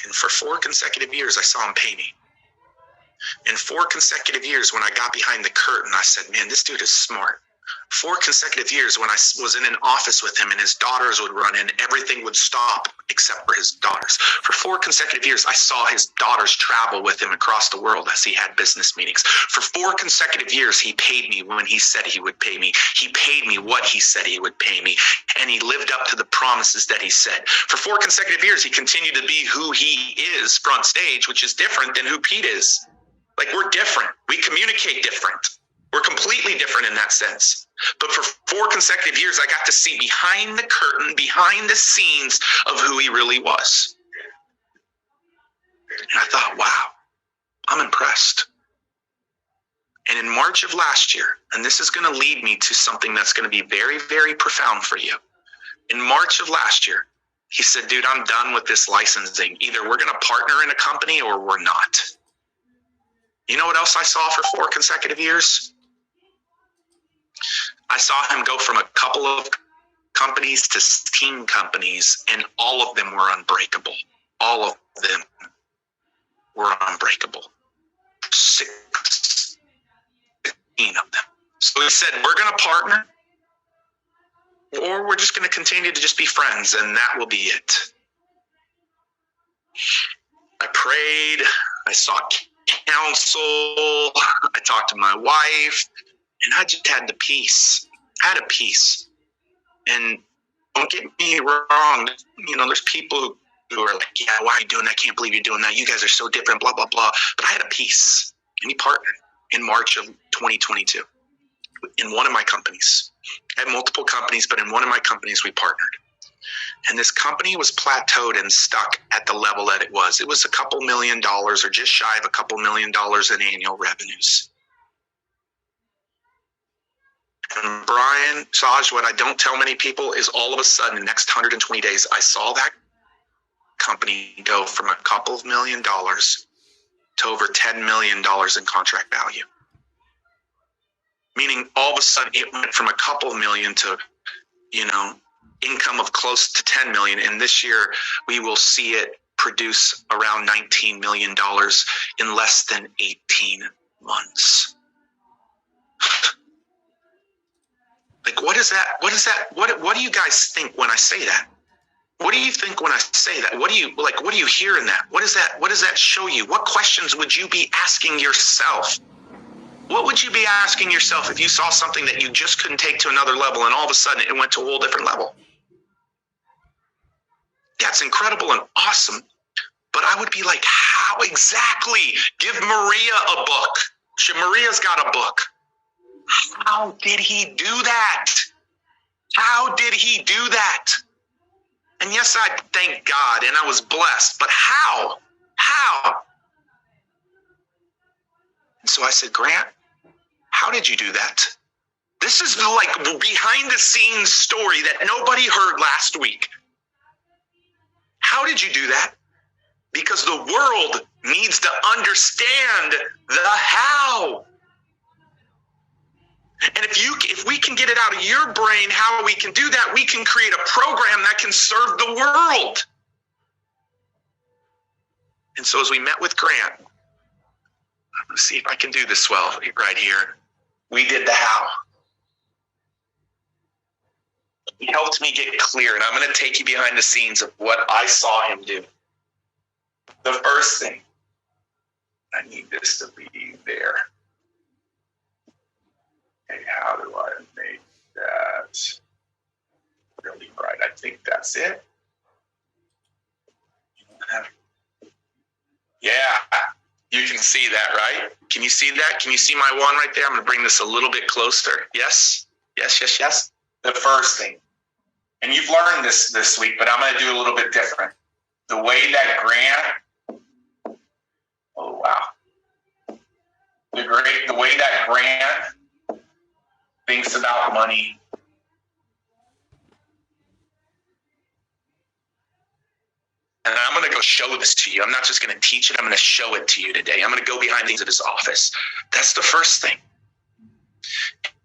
And for 4 consecutive years, I saw him pay me. In 4 consecutive years, when I got behind the curtain, I said, man, this dude is smart. 4 consecutive years when I was in an office with him and his daughters would run in, everything would stop except for his daughters. For 4 consecutive years, I saw his daughters travel with him across the world as he had business meetings. For 4 consecutive years, he paid me when he said he would pay me. He paid me what he said he would pay me, and he lived up to the promises that he said. For 4 consecutive years, he continued to be who he is front stage, which is different than who Pete is. Like, we're different. We communicate different. We're completely different in that sense. But for 4 consecutive years, I got to see behind the curtain, behind the scenes of who he really was. And I thought, wow, I'm impressed. And in March of last year, and this is going to lead me to something that's going to be very, very profound for you. In March of last year, he said, dude, I'm done with this licensing. Either we're going to partner in a company or we're not. You know what else I saw for 4 consecutive years? I saw him go from a couple of companies to 16 companies, and all of them were unbreakable. All of them were unbreakable. 16 of them. So he said, we're going to partner, or we're just going to continue to just be friends, and that will be it. I prayed. I sought counsel. I talked to my wife, and I just had the peace. I had a peace. And don't get me wrong, you know, there's people who are like, yeah, why are you doing that? I can't believe you're doing that. You guys are so different, blah, blah, blah. But I had a peace. And he partnered in March of 2022 in one of my companies. I had multiple companies, but in one of my companies, we partnered. And this company was plateaued and stuck at the level that it was. It was a couple $1 million or just shy of a couple $1 million in annual revenues. And Brian, Saj, what I don't tell many people is all of a sudden, in the next 120 days, I saw that company go from a couple of $1 million to over $10 million in contract value. Meaning all of a sudden it went from a couple of million to, you know, income of close to 10 million. And this year we will see it produce around $19 million in less than 18 months. Like, what is that? What is that? What do you guys think when I say that? What do you think when I say that? What do you hear in that? What does that show you? What questions would you be asking yourself? What would you be asking yourself if you saw something that you just couldn't take to another level and all of a sudden it went to a whole different level? That's incredible and awesome. But I would be like, how exactly? Give Maria a book. Maria's got a book. How did he do that? How did he do that? And yes, I thank God and I was blessed, but how? How? And so I said, Grant, how did you do that? This is like behind the scenes story that nobody heard last week. How did you do that? Because the world needs to understand the how. And if we can get it out of your brain how we can do that, we can create a program that can serve the world. And so as we met with Grant, I'm going to see if I can do this well right here. We did the how. He helped me get clear, and I'm going to take you behind the scenes of what I saw him do. The first thing, I need this to be there. Okay, how do I make that really bright? I think that's it. Yeah, you can see that, right? Can you see that? Can you see my one right there? I'm going to bring this a little bit closer. Yes, yes, yes, yes. The first thing, and you've learned this week, but I'm going to do a little bit different. The way that Grant, oh wow, the way that Grant thinks about money. And I'm going to go show this to you. I'm not just going to teach it. I'm going to show it to you today. I'm going to go behind things at his office. That's the first thing.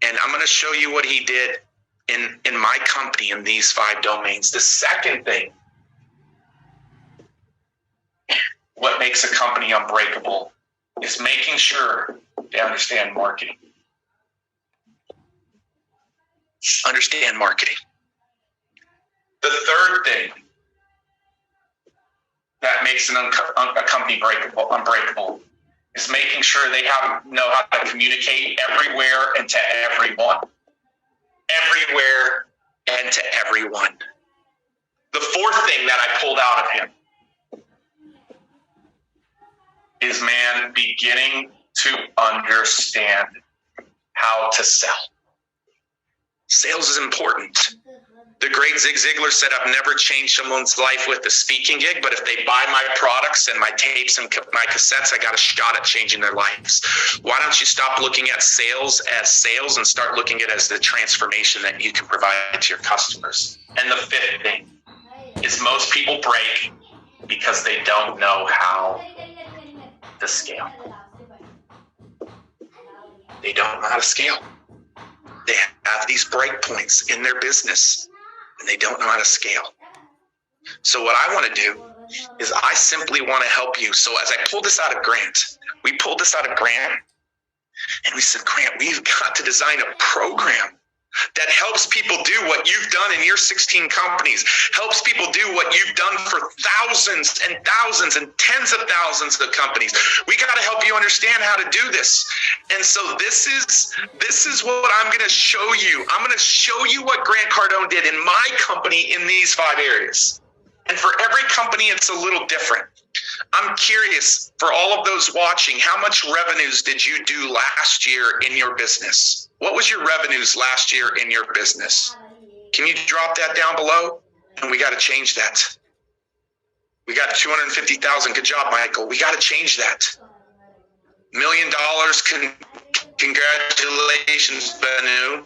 And I'm going to show you what he did in my company in these 5 domains. The second thing, makes a company unbreakable is making sure they understand marketing. Understand marketing. The third thing that makes a company unbreakable is making sure they know how to communicate everywhere and to everyone. Everywhere and to everyone. The fourth thing that I pulled out of him is man beginning to understand how to sell. Sales is important. The great Zig Ziglar said, I've never changed someone's life with a speaking gig, but if they buy my products and my tapes and my cassettes, I got a shot at changing their lives. Why don't you stop looking at sales as sales and start looking at it as the transformation that you can provide to your customers? And the fifth thing is most people break because they don't know how to scale. They don't know how to scale. They have these break points in their business and they don't know how to scale. So what I want to do is I simply want to help you. So as I pulled this out of Grant, we pulled this out of Grant and we said, Grant, we've got to design a program that helps people do what you've done in your 16 companies, helps people do what you've done for thousands and thousands and tens of thousands of companies. We got to help you understand how to do this. And so this is what I'm going to show you. I'm going to show you what Grant Cardone did in my company in these 5 areas. And for every company, it's a little different. I'm curious, for all of those watching, how much revenues did you do last year in your business? What was your revenues last year in your business? Can you drop that down below? And we got to change that. We got 250,000. Good job, Michael. We got to change that. $1 million. Congratulations, Benu.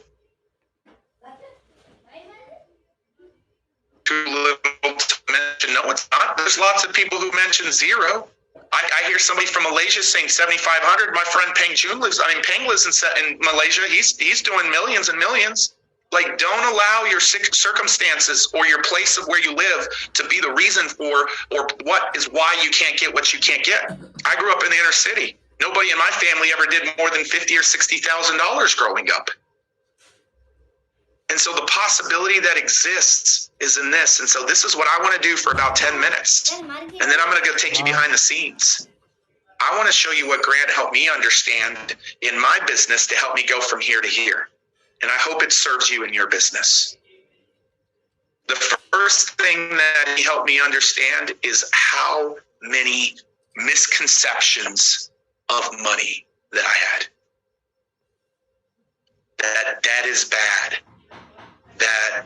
Too little to mention. No, it's not. There's lots of people who mention zero. I hear somebody from Malaysia saying 7,500. My friend Peng lives in Malaysia. He's doing millions and millions. Like, don't allow your circumstances or your place of where you live to be the reason for or why you can't get what you can't get. I grew up in the inner city. Nobody in my family ever did more than $50,000 or $60,000 growing up. And so the possibility that exists is in this. And so this is what I want to do for about 10 minutes. And then I'm going to go take you behind the scenes. I want to show you what Grant helped me understand in my business to help me go from here to here. And I hope it serves you in your business. The first thing that he helped me understand is how many misconceptions of money that I had. That debt is bad. That,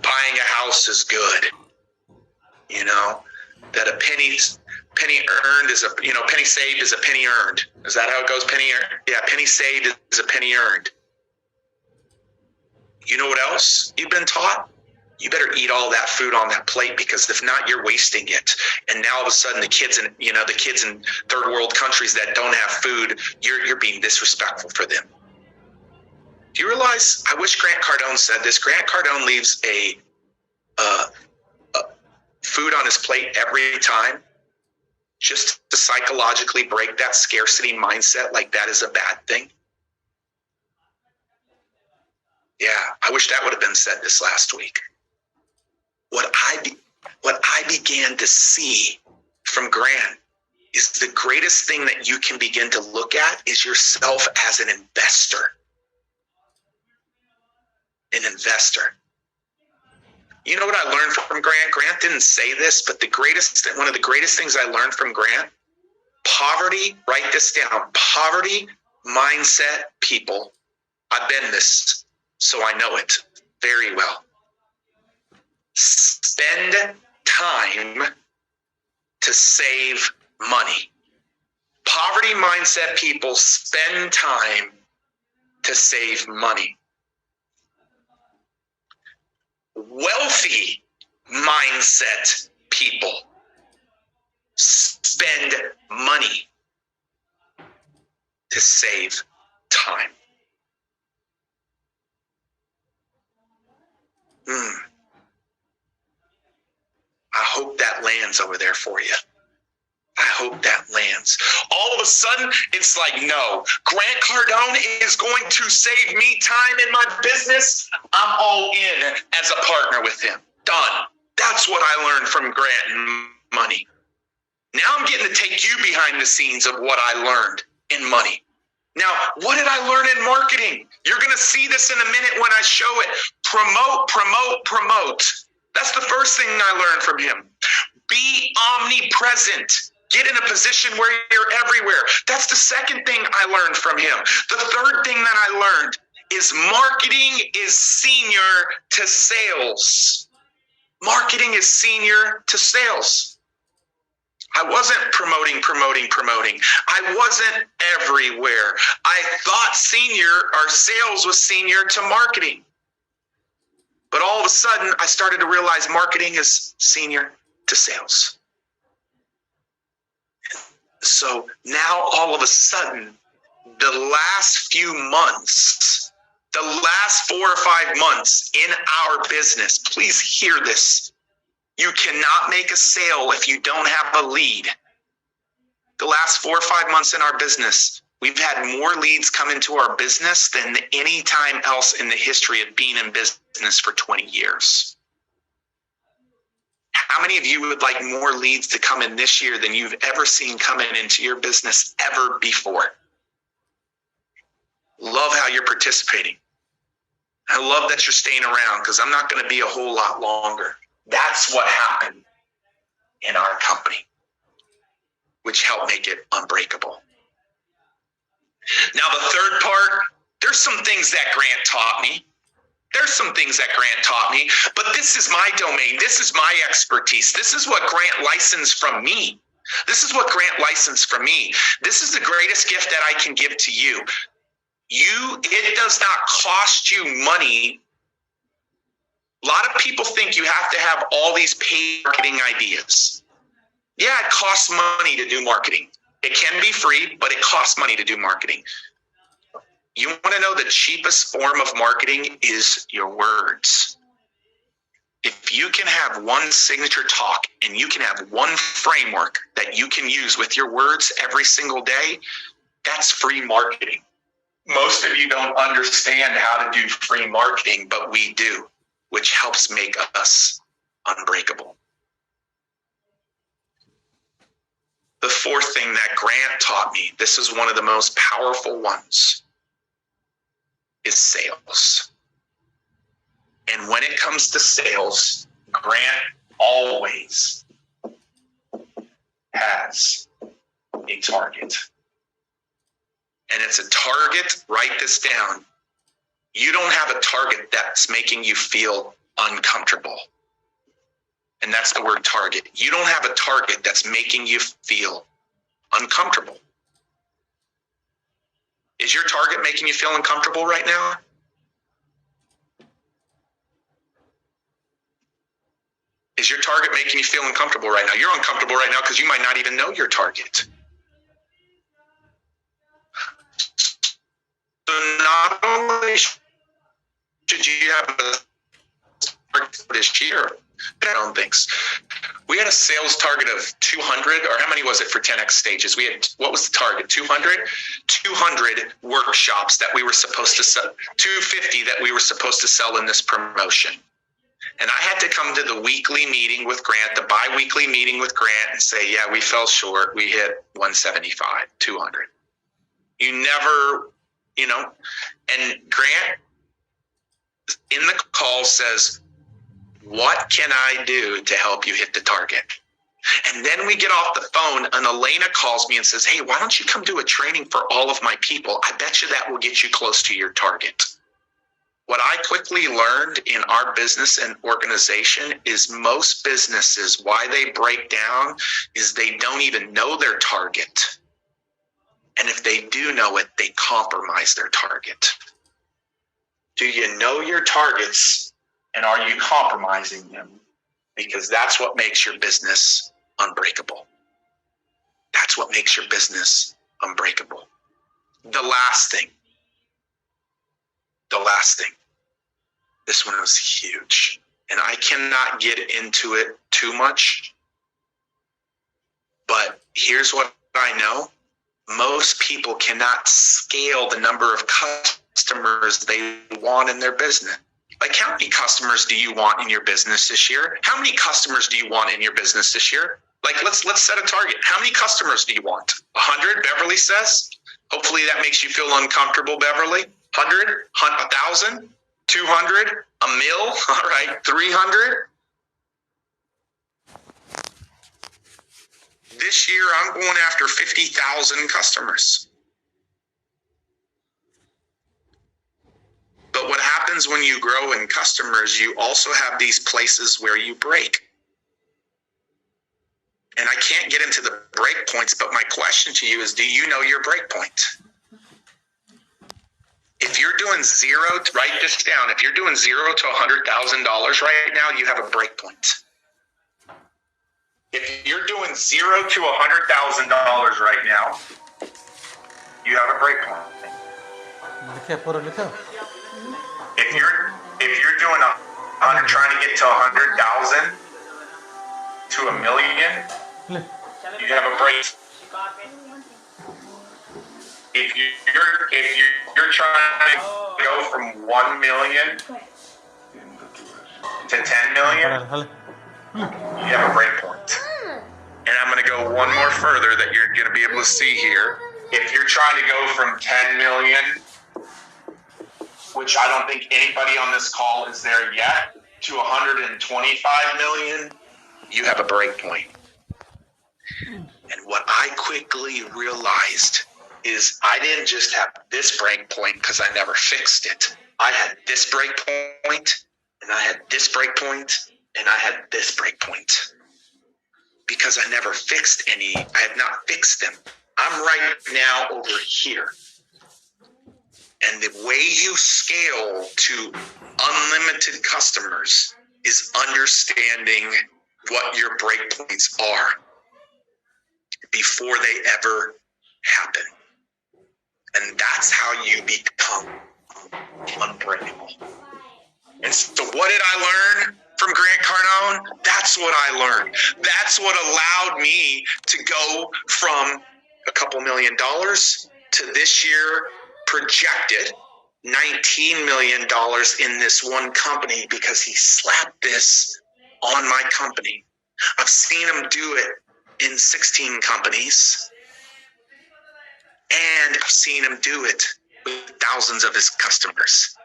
buying a house is good. That a penny earned is penny saved is a penny earned. Is that how it goes? Penny earned? Yeah, penny saved is a penny earned. You know what else you've been taught? You better eat all that food on that plate, because if not, you're wasting it. And now all of a sudden the kids in third world countries that don't have food, you're being disrespectful for them. Do you realize, I wish Grant Cardone said this, Grant Cardone leaves a food on his plate every time just to psychologically break that scarcity mindset, like that is a bad thing. Yeah, I wish that would have been said this last week. What I began to see from Grant is the greatest thing that you can begin to look at is yourself as an investor. An investor. You know what I learned from Grant? Grant didn't say this, but one of the greatest things I learned from Grant, poverty, write this down, poverty mindset people. I've been this, so I know it very well. Spend time to save money. Poverty mindset people spend time to save money. Wealthy mindset people spend money to save time. I hope that lands over there for you. I hope that lands. All of a sudden, it's like, no, Grant Cardone is going to save me time in my business. I'm all in as a partner with him. Done. That's what I learned from Grant and money. Now I'm getting to take you behind the scenes of what I learned in money. Now, what did I learn in marketing? You're going to see this in a minute when I show it. Promote, promote, promote. That's the first thing I learned from him. Be omnipresent. Get in a position where you're everywhere. That's the second thing I learned from him. The third thing that I learned is marketing is senior to sales. Marketing is senior to sales. I wasn't promoting. I wasn't everywhere. I thought sales was senior to marketing. But all of a sudden, I started to realize marketing is senior to sales. So now all of a sudden, the last few months, the last 4 or 5 months in our business, please hear this. You cannot make a sale if you don't have a lead. The last 4 or 5 months in our business, we've had more leads come into our business than any time else in the history of being in business for 20 years. How many of you would like more leads to come in this year than you've ever seen coming into your business ever before? Love how you're participating. I love that you're staying around because I'm not going to be a whole lot longer. That's what happened in our company, which helped make it unbreakable. Now, the third part, there's some things that Grant taught me. But this is my domain. This is my expertise. This is what Grant licensed from me. This is the greatest gift that I can give to you. It does not cost you money. A lot of people think you have to have all these paid marketing ideas. Yeah, it costs money to do marketing. It can be free, but it costs money to do marketing. You want to know the cheapest form of marketing is your words. If you can have one signature talk and you can have one framework that you can use with your words every single day, that's free marketing. Most of you don't understand how to do free marketing, but we do, which helps make us unbreakable. The fourth thing that Grant taught me, this is one of the most powerful ones, is sales. And when it comes to sales, Grant always has a target. And it's a target, write this down. You don't have a target that's making you feel uncomfortable. And that's the word target. You don't have a target that's making you feel uncomfortable. Is your target making you feel uncomfortable right now? Is your target making you feel uncomfortable right now? You're uncomfortable right now because you might not even know your target. So not only should you have a target this year, on things. We had a sales target of 200, or how many was it for 10X stages? We had, what was the target? 200? 200 workshops that we were supposed to sell, 250 that we were supposed to sell in this promotion. And I had to come to the weekly meeting with Grant, the bi-weekly meeting with Grant, and say, yeah, we fell short. We hit 175, 200. You never, and Grant in the call says, what can I do to help you hit the target? And then we get off the phone and Elena calls me and says, hey, why don't you come do a training for all of my people? I bet you that will get you close to your target. What I quickly learned in our business and organization is most businesses, why they break down is they don't even know their target. And if they do know it, they compromise their target. Do you know your targets? And are you compromising them? Because that's what makes your business unbreakable. That's what makes your business unbreakable. The last thing. This one was huge. And I cannot get into it too much. But here's what I know. Most people cannot scale the number of customers they want in their business. Like, how many customers do you want in your business this year? How many customers do you want in your business this year? Like, let's set a target. How many customers do you want? 100, Beverly says. Hopefully that makes you feel uncomfortable, Beverly. 100, 1,000, 200, a mil, all right, 300. This year, I'm going after 50,000 customers. But what happens when you grow in customers, you also have these places where you break. And I can't get into the break points, but my question to you is, do you know your break point? If you're doing write this down. If you're doing $0 to $100,000 right now, you have a break point. If you're doing $0 to $100,000 right now, you have a break point. If you're doing trying to get to 100,000 to $1 million, you have a break. If you're trying to go from 1 million to 10 million, you have a break point. And I'm going to go one more further that you're going to be able to see here. If you're trying to go from 10 million, which I don't think anybody on this call is there yet, to 125 million, you have a break point. And what I quickly realized is I didn't just have this break point because I never fixed it. I had this break point, and I had this break point, and I had this break point. Because I never fixed any, I had not fixed them. I'm right now over here. And the way you scale to unlimited customers is understanding what your break points are before they ever happen. And that's how you become unbreakable. And so what did I learn from Grant Cardone? That's what I learned. That's what allowed me to go from a couple $1 million to this year projected $19 million in this one company, because he slapped this on my company. I've seen him do it in 16 companies, and I've seen him do it with thousands of his customers.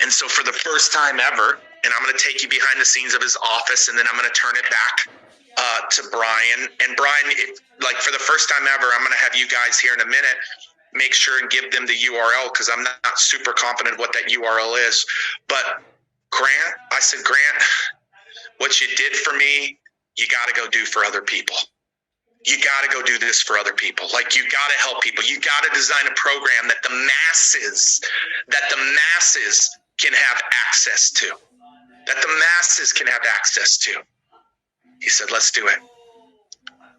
And so for the first time ever, and I'm going to take you behind the scenes of his office, and then I'm going to turn it back to Brian. And Brian, like for the first time ever, I'm going to have you guys here in a minute make sure and give them the URL, because I'm not super confident what that URL is. But Grant, I said, Grant, what you did for me, you got to go do for other people. You got to go do this for other people. Like, you got to help people. You got to design a program that the masses can have access to. That the masses can have access to. He said, let's do it.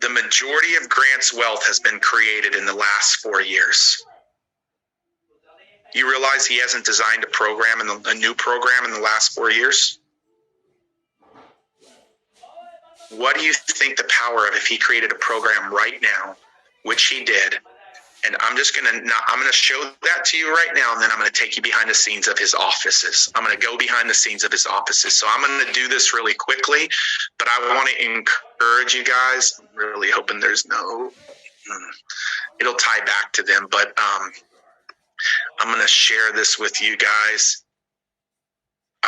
The majority of Grant's wealth has been created in the last 4 years. You realize he hasn't designed a new program in the last 4 years? What do you think the power of if he created a program right now, which he did, and I'm going to show that to you right now, and then I'm going to take you behind the scenes of his offices. I'm going to go behind the scenes of his offices. So I'm going to do this really quickly, but I want to encourage you guys. I'm really hoping there's it'll tie back to them, but I'm going to share this with you guys.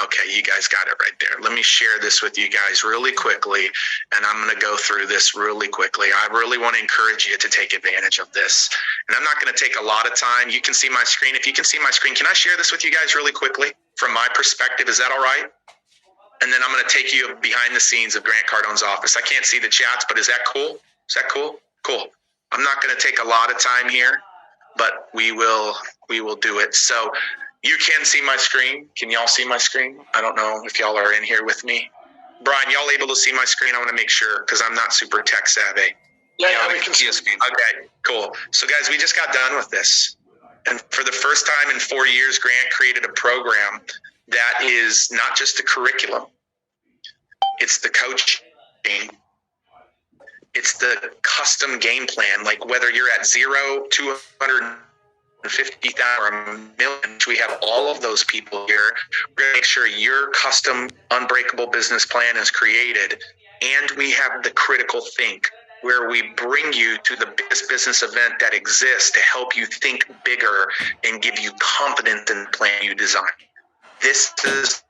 Okay, you guys got it right there. Let me share this with you guys really quickly, and I'm going to go through this really quickly. I really want to encourage you to take advantage of this. And I'm not going to take a lot of time. You can see my screen. If you can see my screen, can I share this with you guys really quickly from my perspective? Is that all right? And then I'm going to take you behind the scenes of Grant Cardone's office. I can't see the chats, but is that cool? Is that cool? Cool. I'm not going to take a lot of time here, but we will do it. So you can see my screen. Can y'all see my screen? I don't know if y'all are in here with me. Brian, y'all able to see my screen? I want to make sure, because I'm not super tech savvy. Yeah, we can see your screen. Okay, cool. So guys, we just got done with this. And for the first time in 4 years, Grant created a program that is not just the curriculum. It's the coaching. It's the custom game plan, like whether you're at 0, 250,000 or a million. We have all of those people here. We're going to make sure your custom unbreakable business plan is created. And we have the critical think, where we bring you to the biggest business event that exists to help you think bigger and give you confidence in the plan you design. This is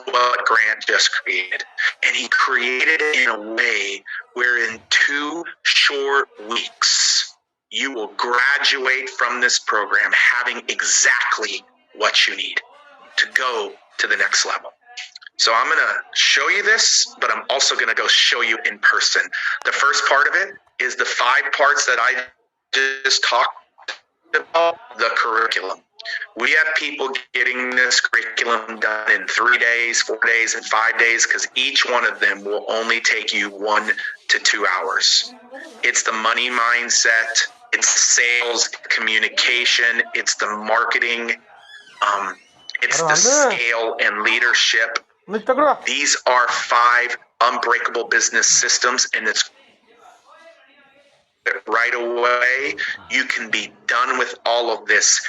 what Grant just created. And he created it in a way where in 2 short weeks, you will graduate from this program having exactly what you need to go to the next level. So I'm going to show you this, but I'm also going to go show you in person. The first part of it is the 5 parts that I just talked about, the curriculum. We have people getting this curriculum done in 3 days, 4 days, and 5 days, because each one of them will only take you 1 to 2 hours. It's the money mindset, it's sales, communication, it's the marketing, it's the scale and leadership. These are 5 unbreakable business systems, and it's right away. You can be done with all of this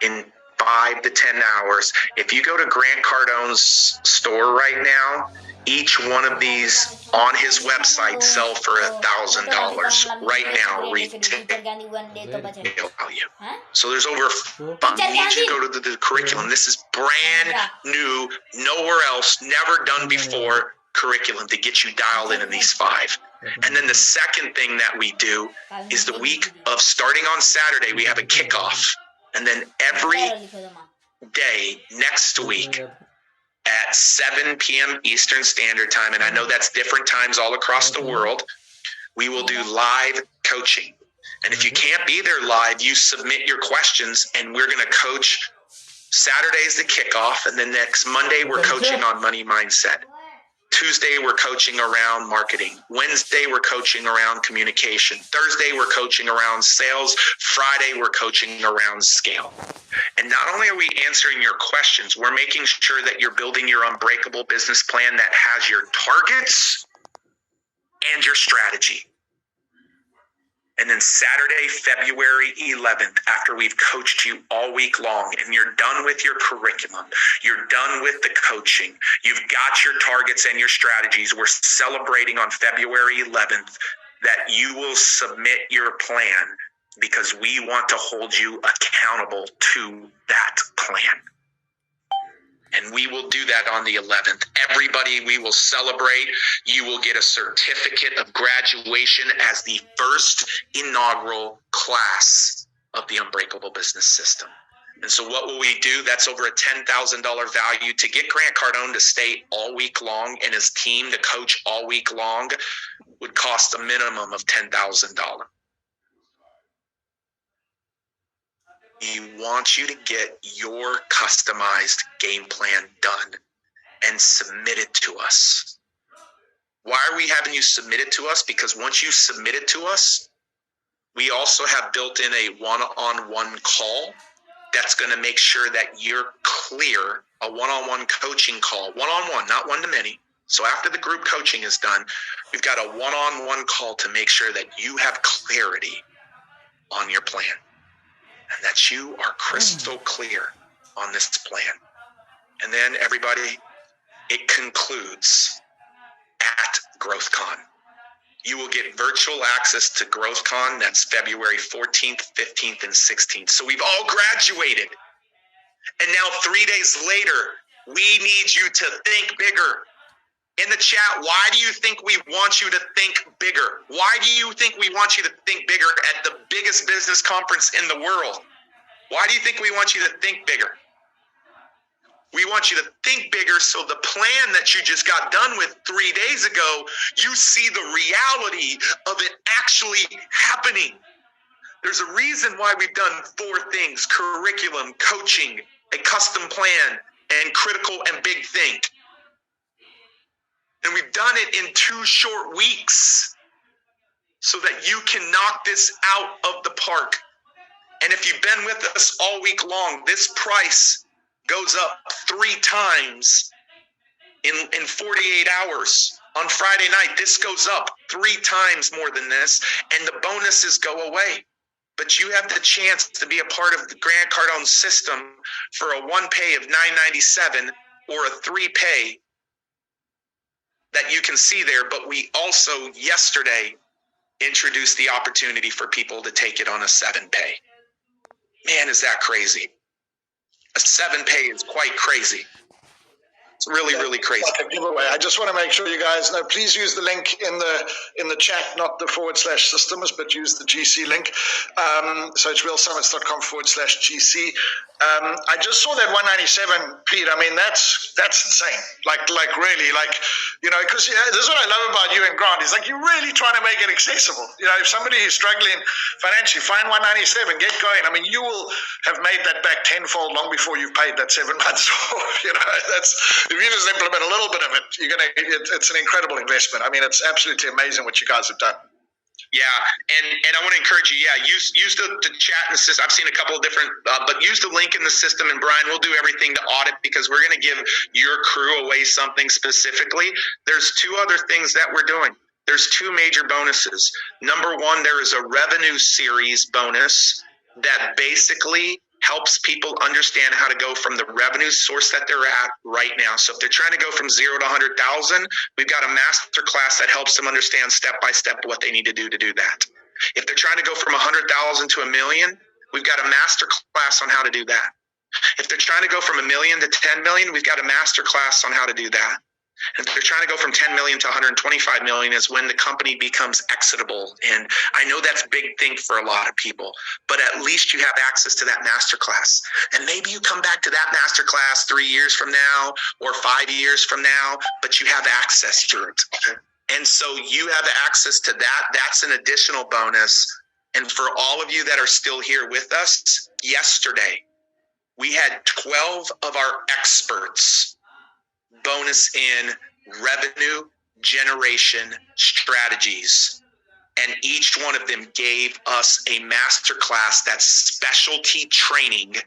in 5 to 10 hours. If you go to Grant Cardone's store right now, each one of these on his website sell for $1,000 right now, retail value. So there's over. You need to go to the curriculum. This is brand new, nowhere else, never done before curriculum to get you dialed in these 5. And then the second thing that we do is the week of starting on Saturday, we have a kickoff. And then every day next week at 7 p.m. Eastern Standard Time, and I know that's different times all across the world, we will do live coaching. And if you can't be there live, you submit your questions, and we're going to coach. Saturday's the kickoff, and then next Monday we're coaching on money mindset. Tuesday, we're coaching around marketing. Wednesday, we're coaching around communication. Thursday, we're coaching around sales. Friday, we're coaching around scale. And not only are we answering your questions, we're making sure that you're building your unbreakable business plan that has your targets and your strategy. And then Saturday, February 11th, after we've coached you all week long and you're done with your curriculum, you're done with the coaching, you've got your targets and your strategies, we're celebrating on February 11th that you will submit your plan because we want to hold you accountable to that plan. And we will do that on the 11th. Everybody, we will celebrate. You will get a certificate of graduation as the first inaugural class of the Unbreakable Business System. And so what will we do? That's over a $10,000 value. To get Grant Cardone to stay all week long and his team to coach all week long would cost a minimum of $10,000. We want you to get your customized game plan done and submit it to us. Why are we having you submit it to us? Because once you submit it to us, we also have built in a one-on-one call that's going to make sure that you're clear, a one-on-one coaching call, one-on-one, not one-to-many. So after the group coaching is done, we've got a one-on-one call to make sure that you have clarity on your plan. And that you are crystal clear on this plan. And then everybody, it concludes at GrowthCon. You will get virtual access to GrowthCon. That's February 14th, 15th, and 16th. So we've all graduated. And now 3 days later, we need you to think bigger. In the chat, why do you think we want you to think bigger? Why do you think we want you to think bigger at the biggest business conference in the world? Why do you think we want you to think bigger? We want you to think bigger so the plan that you just got done with 3 days ago, you see the reality of it actually happening. There's a reason why we've done 4 things: curriculum, coaching, a custom plan, and critical and big think. And we've done it in 2 short weeks so that you can knock this out of the park. And if you've been with us all week long, this price goes up 3 times in 48 hours On Friday night, this goes up 3 times more than this, and the bonuses go away. But you have the chance to be a part of the Grant Cardone system for a 1 pay of $9.97 or a 3 pay that you can see there. But we also yesterday introduced the opportunity for people to take it on a 7 pay. Man, is that crazy? A 7 pay is quite crazy. It's really, really crazy. Like a giveaway. I just want to make sure you guys know, please use the link in the chat, not the /systems, but use the GC link. So it's realsummits.com/GC. I just saw that 197, Pete. I mean, that's insane. Like really, because this is what I love about you and Grant. Is like you're really trying to make it accessible. If somebody is struggling financially, find 197, get going. I mean, you will have made that back tenfold long before you've paid that 7 months off. That's if you just implement a little bit of it, it's an incredible investment. I mean, it's absolutely amazing what you guys have done. Yeah, and I want to encourage you. Yeah, use the chat in the system. I've seen a couple of different, but use the link in the system. And Brian, we'll do everything to audit because we're going to give your crew away something specifically. There's 2 other things that we're doing. There's 2 major bonuses. Number 1, there is a revenue series bonus that basically helps people understand how to go from the revenue source that they're at right now. So if they're trying to go from 0 to 100,000, we've got a master class that helps them understand step by step what they need to do that. If they're trying to go from 100,000 to $1 million, we've got a master class on how to do that. If they're trying to go from $1 million to 10 million, we've got a master class on how to do that. If they're trying to go from 10 million to 125 million is when the company becomes exitable. And I know that's a big thing for a lot of people, but at least you have access to that masterclass. And maybe you come back to that masterclass 3 years from now or 5 years from now, but you have access to it. And so you have access to that. That's an additional bonus. And for all of you that are still here with us, yesterday, we had 12 of our experts bonus in revenue generation strategies. And each one of them gave us a masterclass, that's specialty training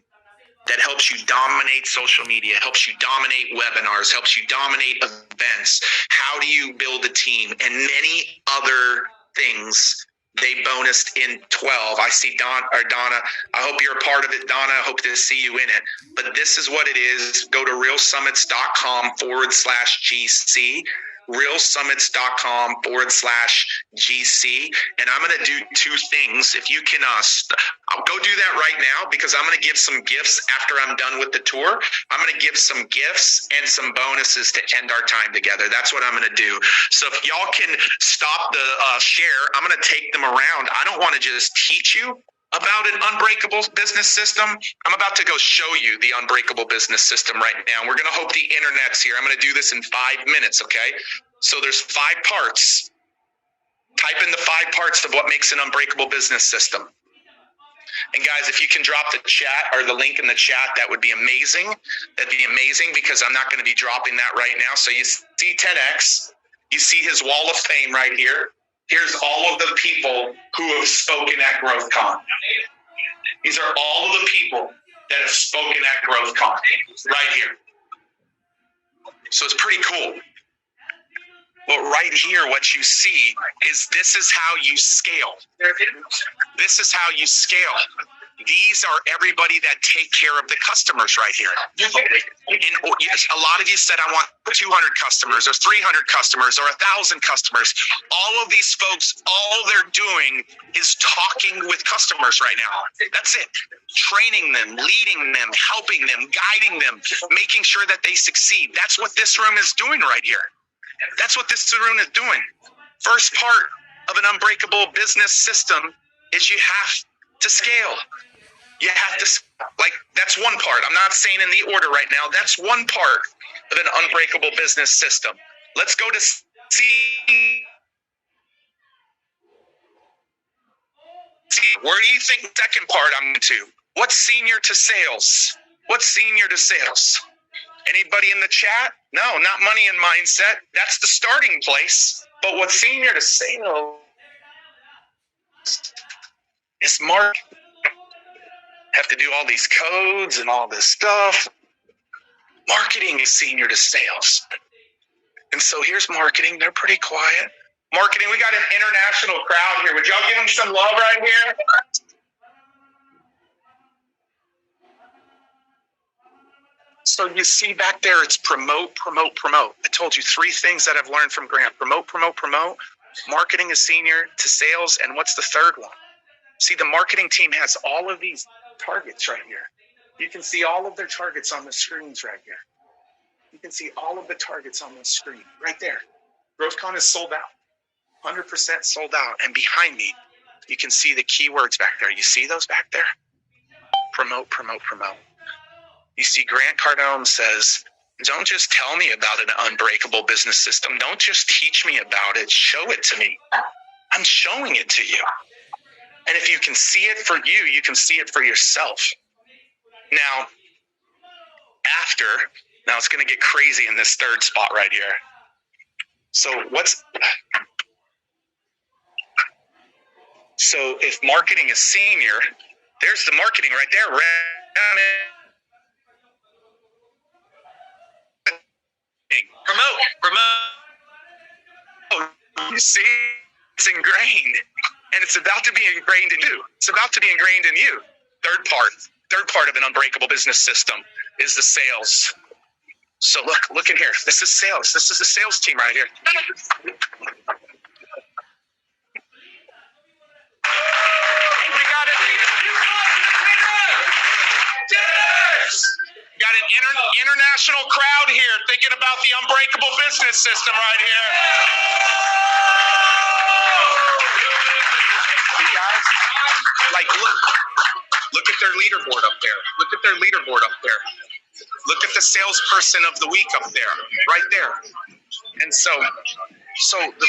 that helps you dominate social media, helps you dominate webinars, helps you dominate events. How do you build a team? And many other things. They bonused in 12. I see Donna. I hope you're a part of it, Donna. I hope to see you in it. But this is what it is. Go to realsummits.com/GC. realsummits.com/GC. And I'm going to do 2 things. If you can, I'll go do that right now because I'm going to give some gifts after I'm done with the tour. I'm going to give some gifts and some bonuses to end our time together. That's what I'm going to do. So if y'all can stop the share, I'm going to take them around. I don't want to just teach you about an unbreakable business system. I'm about to go show you the unbreakable business system right now. We're going to hope the internet's here. I'm going to do this in 5 minutes, okay? So there's 5 parts. Type in the 5 parts of what makes an unbreakable business system. And guys, if you can drop the chat or the link in the chat, that would be amazing. That'd be amazing because I'm not going to be dropping that right now. So you see 10X, you see his wall of fame right here. Here's all of the people who have spoken at GrowthCon. These are all of the people that have spoken at GrowthCon right here. So it's pretty cool. But right here, what you see is this is how you scale. This is how you scale. These are everybody that take care of the customers right here. Yes, a lot of you said, I want 200 customers or 300 customers or 1,000 customers. All of these folks, all they're doing is talking with customers right now. That's it. Training them, leading them, helping them, guiding them, making sure that they succeed. That's what this room is doing right here. That's what this room is doing. First part of an unbreakable business system is you have to scale. You have to, that's one part. I'm not saying in the order right now. That's one part of an unbreakable business system. Let's go to C. Where do you think the second part I'm to? What's senior to sales? What's senior to sales? Anybody in the chat? No, not money and mindset. That's the starting place. But what's senior to sales is marketing. Have to do all these codes and all this stuff. Marketing is senior to sales. And so here's marketing. They're pretty quiet. Marketing, we got an international crowd here. Would y'all give them some love right here? So you see back there, it's promote, promote, promote. I told you 3 things that I've learned from Grant. Promote, promote, promote. Marketing is senior to sales. And what's the third one? See, the marketing team has all of these targets right here. You can see all of their targets on the screens right here. You can see all of the targets on the screen right there. GrowthCon is sold out. 100% sold out. And behind me, you can see the keywords back there. You see those back there? Promote, promote, promote. You see Grant Cardone says, don't just tell me about an unbreakable business system. Don't just teach me about it. Show it to me. I'm showing it to you. And if you can see it for you, you can see it for yourself. Now it's going to get crazy in this third spot right here. So if marketing is senior, there's the marketing right there. Promote. You see, it's ingrained, and it's about to be ingrained in you. It's about to be ingrained in you. Third part of an unbreakable business system is the sales. So look in here. This is sales. This is the sales team right here. Got an international crowd here thinking about the unbreakable business system right here. You guys, look at their leaderboard up there. Look at their leaderboard up there. Look at the salesperson of the week up there, right there. And so the